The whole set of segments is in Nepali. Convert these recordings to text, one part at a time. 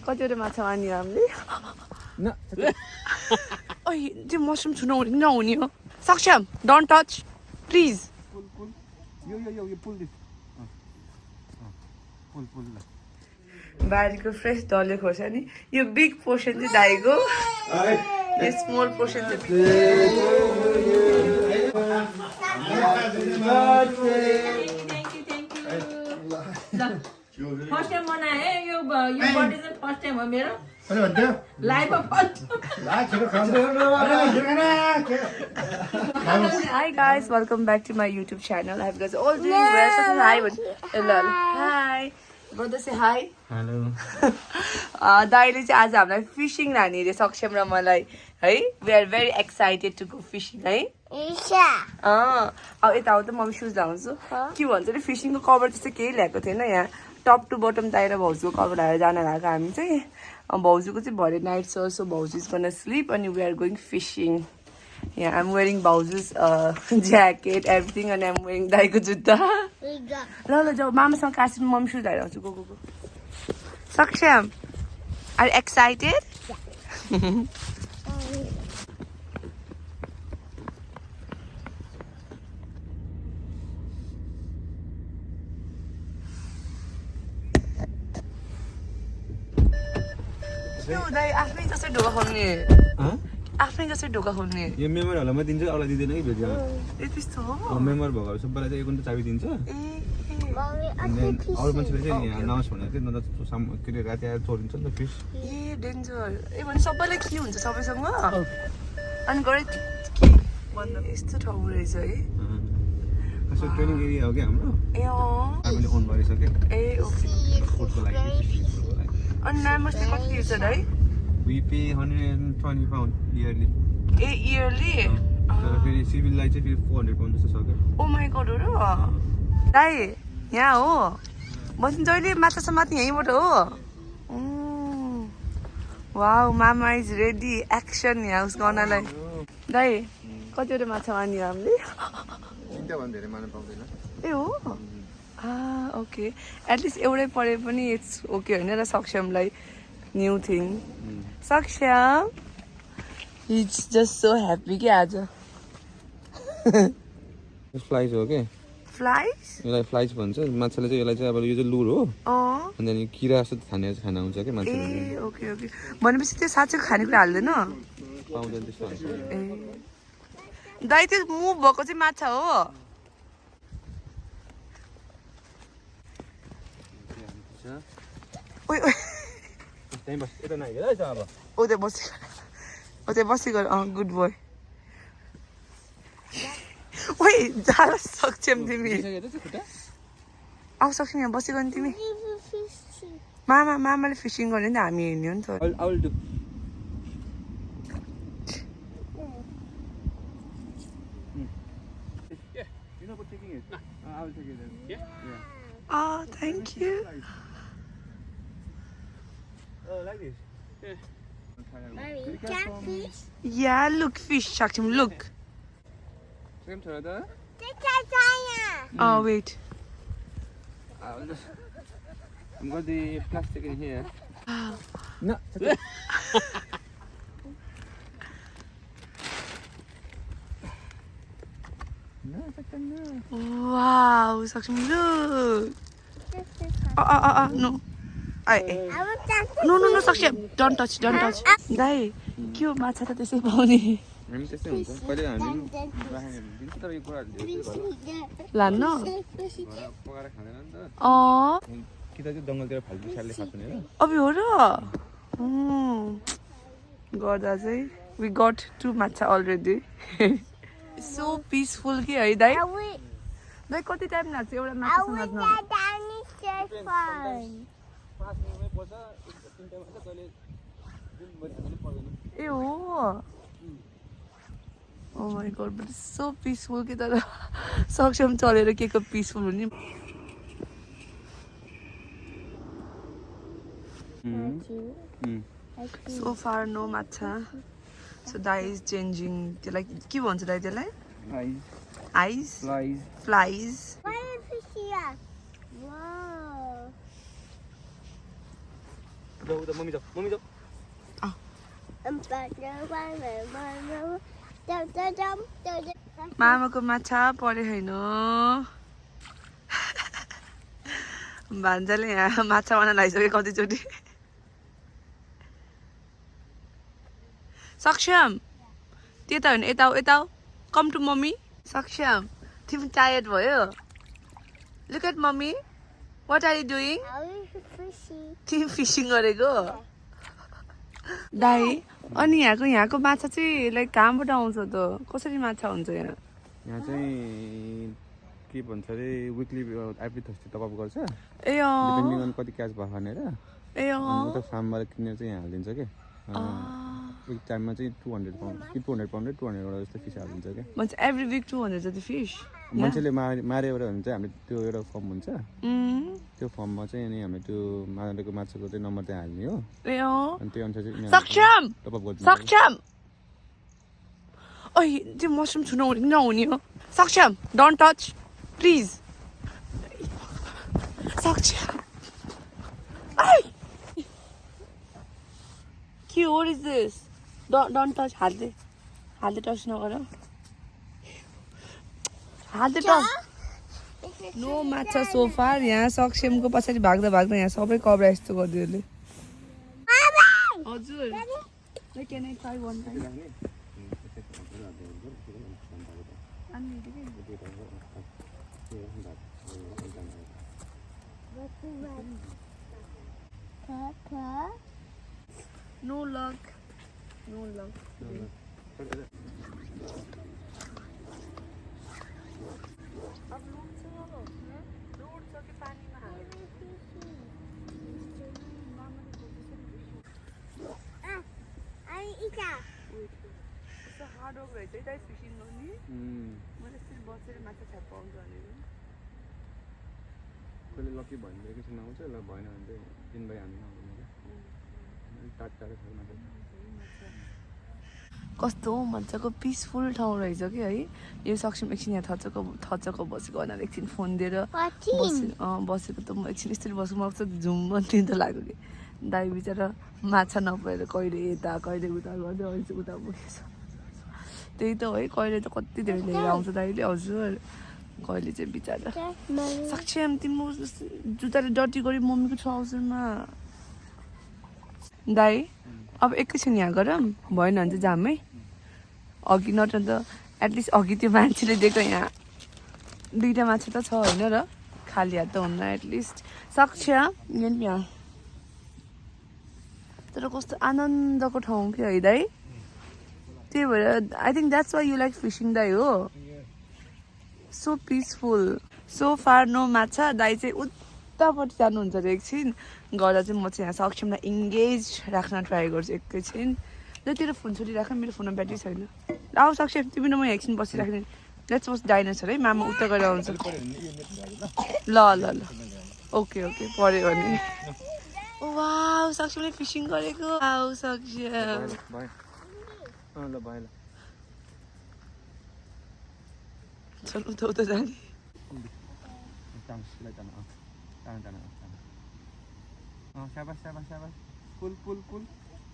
कतिवटा माछा मान्यो हामीले न ओइ त्यो मसरुम छुन नहुने हो सक्षम डोन्ट टच प्लिज पुल यो पुल दे पुल ल बारीको फ्रेस डल्ले खोर्सानी यो बिग पोर्सन चाहिँ दाइको यो स्मल पोर्सन फर्स्ट टाइम मनाए यो बर्थडे चाहिँ फर्स्ट टाइम हो मेरो लाइफमा Hi guys, welcome back to my YouTube channel. I hope you guys are all doing well. So say hi. Hi. Brother say hi. Hello दाइले चाहिँ आज हामीलाई फिसिङ लाने रे सक्षम र मलाई hey we are very excited to go fishing hey अब यता आउँदा मम्मी सुज लाउँछु के भन्छ अरे फिसिङको कभर त्यस्तो केही ल्याएको थिएन यहाँ टप टु बटम दाइ र भाउजूको कभर हालेर जान लागेको हामी चाहिँ भाउजूको चाहिँ भरे नाइट छ सो भाउजू इज गोना स्लिप अनि we are going fishing Yeah, I'm wearing Bauzu's jacket, everything, and I'm wearing Daiko Jutta. Lolo, jo, mamaसँग काशी मम्मी सुज लाएर आउँछु go go go Saksham, are you excited? यो दाइ आफ्नै जस्तै ढोका खोल्ने आफ्नै जस्तै ढोका खोल्ने यो मेमोरी होला म दिन्छु अरूलाई दिँदैन कि भेट्यो ए त्यस्तो हो मेमोरी भएको सबैलाई चाहिँ एकउन्ट चाबी दिन्छ अनि अरू मान्छेले चाहिँ यहाँ नआउस् भनेको थियो न त के अरे राति आएर चोरिन्छ नि त फिस ए डेन्जर ए भने सबैलाई के हुन्छ सबैसँग अनि गरे के भन्दा यस्तो ठाउँ रहेछ है कसो ट्रेनिङ एरिया हो कि हाम्रो ए अँ हामीले ओन गरिसके ए ओके फुडको लागि फिसको लागि अनि म्यामर्स चाहिँ कति तिर्छ है we pay 120 pound yearly A yearly तर फेरि सिभिललाई चाहिँ फेरि 400 पाउन्ड जस्तो छ क्या ओ माई गॉड हो र दाइ यहाँ हो बस्नु जहिले माछा समात्ने यहीँबाट हो वाउ मामा इज रेडी एक्सन यहाँ उस गर्नलाई दाइ कतिवटा माछा मान्यो हामीले तिनवटा भन्दा धेरै मार्न पाउँदैन ए हो ओके एटलिस्ट एउटै पढे पनि इट्स ओके होइन र सक्षमलाई न्यू थिङ सक्षम इट्स जस्ट सो ह्याप्पी कि आज फ्लाइज हो के फ्लाइस यसलाई फ्लाइज भन्छ माछाले चाहिँ यसलाई चाहिँ अब यो चाहिँ लुर हो अँ अनि त्यहाँदेखि किरा जस्तो खाना हुन्छ कि मान्छेले ए ओके ओके भनेपछि त्यो साँच्चै खानेकुरा हाल्दैन पाउँदैन त्यस्तो हाल्छ ए दाइ त्यो मुभ भएको चाहिँ माछा हो ओइ ओइ त्यहीँ बस यता नआइदेऊ है अब ओ त्यहाँ बसी गर अँ गुड बोय ओइ जाला सक्छौँ तिमी आऊ सक्छौँ यहाँ बसी गर्ने तिमी मामाले फिसिङ गर्ने नि त हामी हेर्ने हो नि त thank you like this. Yeah. Mommy, catfish. Yeah, look, fish, Saksham, look. Same jhada. Oh, wait. I'm got the plastic in here. Wow. No. Wow, Saksham, look. No. No, Saksham, don't touch. Dai, के हो माछा त त्यसै पाउने हामी त्यस्तै हुन्छ कहिले हामी राखेर दिन्छ तर यो कुराहरु लान्न पकाएर खाँदैन नि त अँ कि त चाहिँ जंगलतिर फाल्तु स्यालले खाँदैन हैन अबि हो र गर्दा चाहिँ we got 2 माछा already so peaceful के है दाइ दाइ कति टाइम लाग्छ एउटा माछा समात्न 5 मिनेटमै पर्छ 3 टाइम हुन्छ कहिले दिनभरि खाँदै पर्दैन ए हो Oh my god, but it's so peaceful कि तर सक्षम चलेर के को peaceful हुने So far no matcha. So that is changing. Like के भन्छ दाइ त्यसलाई? Eyes. Flies. Why is fish here? Wow. उता मम्मी जाऊ मामाको माछा परे होइन भान्जाले यहाँ माछा बनाएर लगाइसक्यो कतिचोटि सक्षम त्यता होइन यता यता कम टु मम्मी सक्षम तिमी टायर्ड भयो look at mummy what are you doing तिमी फिसिङ गरेको दाइ अनि यहाँको माछा चाहिँ लाइक कहाँबाट आउँछ त कसरी माछा हुन्छ यहाँ यहाँ चाहिँ के भन्छ अरे विकली एभ्री थर्सडे टपअप गर्छ ए डिपेन्डिङ अन कति क्याच भयो भनेर ए उता फार्मबाट किनेर चाहिँ यहाँ हालिदिन्छ क्या एक टाइममा चाहिँ 200 पाउन्ड कि 200 पाउन्ड 200 वटा जस्तो फिस हालिदिन्छ क्या भन्छ एभ्री विक 200 जति फिस मान्छेले मारेबाट भने चाहिँ हामीले त्यो एउटा फर्म हुन्छ त्यो फर्ममा चाहिँ अनि हामीले त्यो मारेको माछाको चाहिँ नम्बर चाहिँ हाल्ने हो अनि त्यो अनुसार चाहिँ सक्षम टपअप गर्छ सक्षम ओइ त्यो मसरुम छुन नहुने हो सक्षम डोन्ट टच प्लिज सक्षम के what is this don't touch हाल्दै टच नगर हाल्दै टच नो माछा सोफा यहाँ सक्षमको पछाडि भाग्दा यहाँ सबै कब्रा यस्तो गरिदियो यसले हजुर can I try one time No luck. Hard work right there, fishing only. मैले सिर्फ बसेर माछा छापाउँछ भनेर कहिले लकी भन्ने एकैछिन आउँछ ल भएन भने चाहिँ दिनभरि हाल्नु आउँदैन क्या टाढो कस्तो मजाको पिसफुल ठाउँ रहेछ कि है यो सक्षम एकछिन यहाँ थचक्क बसेको भनेर एकछिन फोन दिएर बसेको त म एकछिन यस्तरी बसेको मलाई कस्तो झुम बन्ने त लाग्यो कि दाइ बिचरा माछा नपाएर कहिले यता कहिले उता गर्दै अहिले उता पुगेछ त्यही त है कहिले त कति धेरै लिएर आउँछ दाइले हजुर कहिले चाहिँ बिचरा सक्षम तिम्रो जुत्ताले डटी गरी मम्मीको ट्राउजरमा दाइ अब एकैछिन यहाँ गरौँ भएन भने चाहिँ जाम है अघि नत्र त एटलिस्ट अघि त्यो मान्छेले दिएको यहाँ 2टा माछा त छ होइन र खाली हात त हुन्न एटलिस्ट सक्छ यहाँ तर कस्तो आनन्दको ठाउँ कि है दाइ त्यही भएर I think that's why you like fishing दाइ हो so peaceful so far no माछा दाइ चाहिँ उतापट्टि जानुहुन्छ अरे एकछिन गर्दा चाहिँ म चाहिँ यहाँ सक्षमलाई इङ्गेज राख्न ट्राई गर्छु एकैछिन ल तेरो फोन छोडिराख मेरो फोनमा ब्याट्री छैन आऊ सक्षम तिमी न म एकछिन बसिराख्ने लेट्स वाच डाइनोसर है मामा उता गएर आउँछ ल ओके पऱ्यो भने वाउ सक्षमले फिसिङ गरेको आऊ सक्षम ल भयो चल उता जाने शाबाश पुल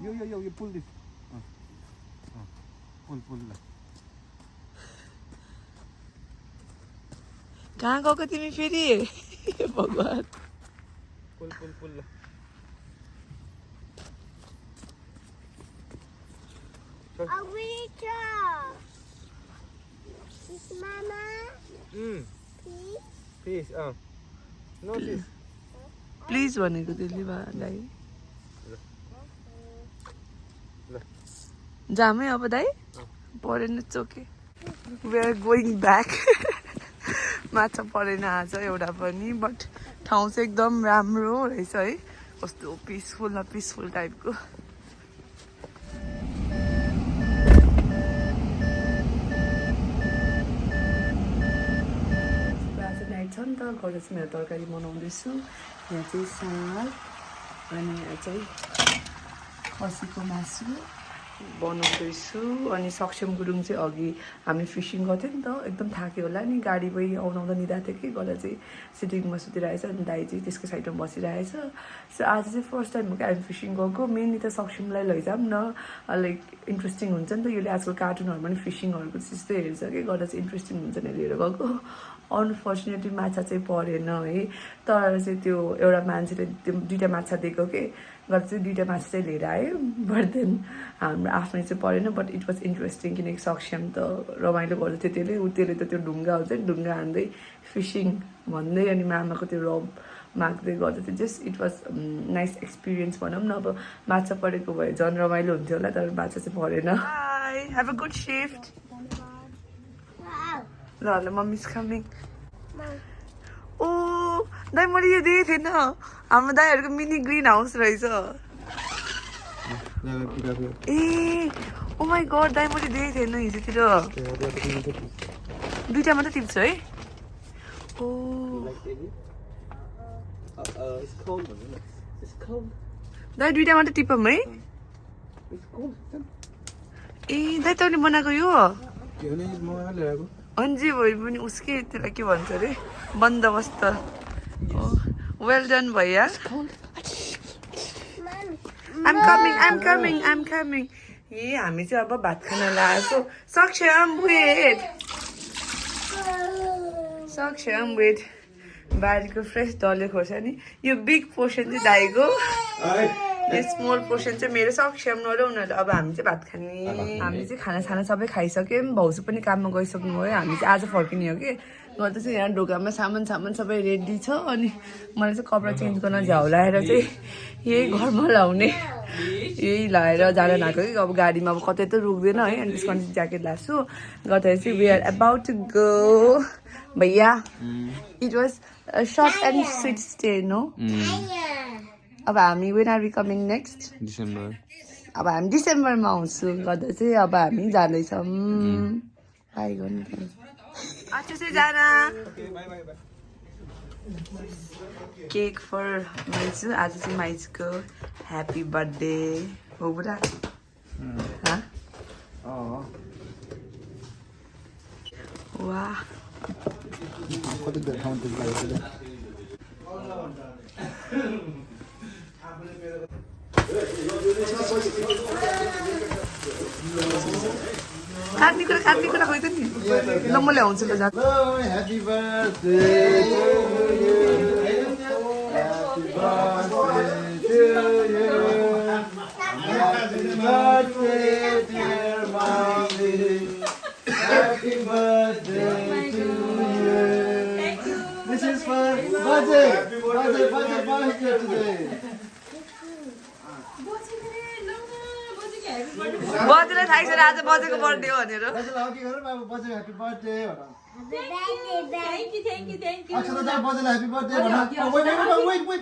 यो पुल दिस पुल ल कहाँ गएको तिमी फेरि भगवान् पुल ल Mama. Fish. No fish. Please भनेको त्यसले दाइ जामै अब दाइ परेन चोके वी आर गोइङ ब्याक माछा परेन आज एउटा पनि बट ठाउँ चाहिँ एकदम राम्रो रहेछ है कस्तो पिसफुल टाइपको छ नि त घर चाहिँ मेरो तरकारी बनाउँदैछु यहाँ चाहिँ साग अनि यहाँ चाहिँ खसीको मासु बनाउँदैछु अनि सक्षम गुरुङ चाहिँ अघि हामी फिसिङ गर्थ्यो नि त एकदम थाक्यो होला नि गाडी पनि आउँदा निदाएको थियो कि गएर चाहिँ सिटिङमा सुतिरहेछ अनि दाइ चाहिँ त्यसको साइडमा बसिरहेछ सो आज चाहिँ फर्स्ट टाइम हो कि हामी फिसिङ गएको मेनली त सक्षमलाई लैजाऊँ न लाइक इन्ट्रेस्टिङ हुन्छ नि त यसले आजकल कार्टुनहरूमा पनि फिसिङहरूको त्यस्तै हेर्छ कि गर्दा चाहिँ इन्ट्रेस्टिङ हुन्छ नि लिएर गएको अनफर्चुनेटली माछा चाहिँ परेन है तर चाहिँ त्यो एउटा मान्छेले त्यो 2टा माछा दिएको कि गर्दा चाहिँ 2टा माछा चाहिँ लिएर आयो बट देन हाम्रो आफ्नै चाहिँ परेन बट इट वाज इन्ट्रेस्टिङ किनकि सक्षम त रमाइलो गर्दै थियो त्यसले त त्यो ढुङ्गा हुन्छ नि ढुङ्गा हान्दै फिसिङ भन्दै अनि मामाको त्यो रब माग्दै गर्दा थियो just it was nice experience भनौँ न अब माछा परेको भए झन् रमाइलो हुन्थ्यो होला तर माछा चाहिँ परेन हेभ अ गुड सिफ्ट ल ल मम्मीज कमिङ ओ दाइ मैले यो देखेको थिएन हाम्रो दाइहरूको मिनी ग्रिन हाउस रहेछ ए ओ माई गड दाइ मैले देखेको थिएन हिजोतिर 2टा मात्रै टिप्छ है ओ दाइ 2टा मात्रै टिपौँ है ए दाइ तैँले बनाएको यो अन्जी भयो पनि उसकै त्यसलाई के भन्छ अरे बन्दोबस्त वेल डन भैया आइम कमिङ ए हामी चाहिँ अब भात खान लागेको सक्षम वेट बारीको फ्रेस डल्ले खोर्सानी यो बिग पोर्सन चाहिँ दाइको स्मल पोर्सन चाहिँ मेरो सक्षम र उनीहरूले अब हामी चाहिँ भात खाने हामी चाहिँ खाना सबै खाइसक्यौँ भाउजू पनि काममा गइसक्नु भयो हामी चाहिँ आज फर्किने हो कि गर्दा चाहिँ यहाँ ढोकामा सामान सबै रेडी छ अनि मलाई चाहिँ कपडा चेन्ज गर्न झ्याउलाएर चाहिँ यही घरमा लाउने यही लगाएर जान लागेको कि अब गाडीमा अब कतै त रोक्दैन है अनि त्यसको ज्याकेट लाग्छु गर्दाखेरि चाहिँ we are about to go भैया it was short and sweet stay no अब हामी when are we coming next December अब हामी डिसेम्बरमा आउँछु गर्दा चाहिँ अब हामी जाँदैछौँ बाई गर्नु अच्छा चाहिँ जाना केक फर माइजू आज चाहिँ माइजूको ह्याप्पी बर्थडे हो बुढा वाह खाने कुरा खोइ त नि ल म ल्याउँछु ल जा Happy birthday to you. Happy birthday to you. Happy birthday, dear mommy. Happy birthday to you. This is for birthday today. बजेलाई थाहा छैन आज बजेको बर्थडे हो भनेर बजेलाई अघि गरौँ अब बजे ह्यापी बर्थडे भन Thank you. अच्छा दाइ बजेलाई ह्यापी बर्थडे भन वेट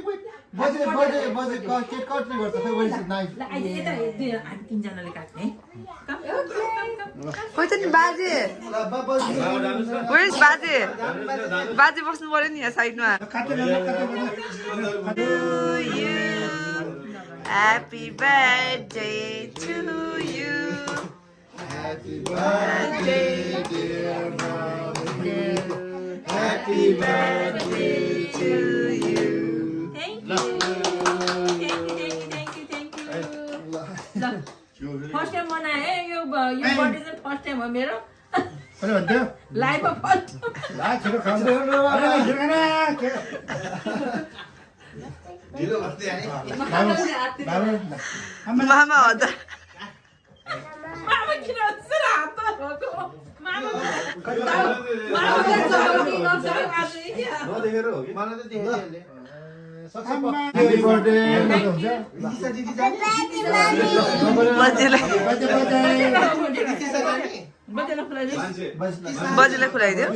बजे केक कट्ने गर्छ खै वेट नाइफ तिनजनाले काट्ने खोइ त नि बाजे बाजे बस्नु पर्यो नि यहाँ साइडमा Happy birthday to you. Happy birthday dear mommy. Happy birthday to you. Thank you. First time मनाए यो बर्थडे चाहिँ फर्स्ट टाइम हो मेरो कहिले भन्थ्यो लाइफमा फर्स्ट ला छिटो खान्छ मामा हो त मामा किन यसरी हात धरेको मामा Happy birthday. बजेलाई खुलाइदियो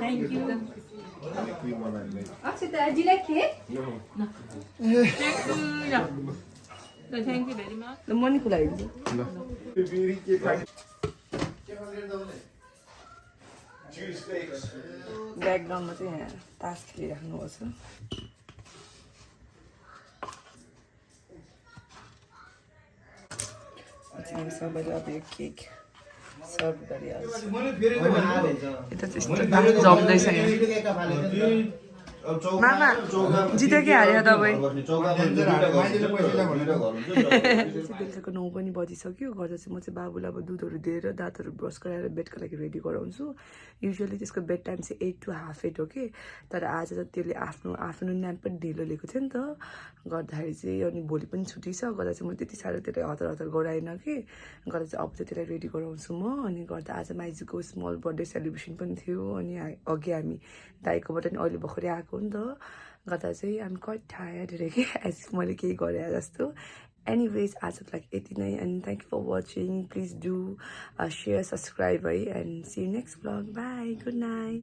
Thank you. दाजुलाई cake thank you very much ल म नि खुलाइदिन्छु ब्याकग्राउन्डमा चाहिँ यहाँ तास खेलिराख्नुपर्छ हामी सबैले अब यो केक सर्भ गरिहाल्छु यता चाहिँ यस्तो जम्दैछ यहाँ मामा जित्यो कि हार्यो तपाईँ बेलुकाको 9 पनि बजिसक्यो गर्दा चाहिँ म चाहिँ बाबुलाई अब दुधहरू दिएर दाँतहरू ब्रस गराएर बेडको लागि रेडी गराउँछु युजुअली त्यसको बेड टाइम चाहिँ 8 to half 8 हो कि तर आज त त्यसले आफ्नो आफ्टरनुन न्याप पनि ढिलो लिएको थियो नि त गर्दाखेरि चाहिँ अनि भोलि पनि छुट्टी छ गर्दा चाहिँ म त्यति साह्रो त्यसलाई हतार हतार गराएन कि गर्दा चाहिँ अब चाहिँ त्यसलाई रेडी गराउँछु म अनि गर्दा आज माइजूको स्मल बर्थडे सेलिब्रेसन पनि थियो अनि अघि हामी दाइकोबाट नि अहिले भर्खरै आएको हो नि त गर्दा चाहिँ आम क्वाइट टायर्ड अरे कि एज मैले केही गरेँ जस्तो एनिवेज आजको लागि यति नै and thank you for watching please do share subscribe है and see you next blog bye good night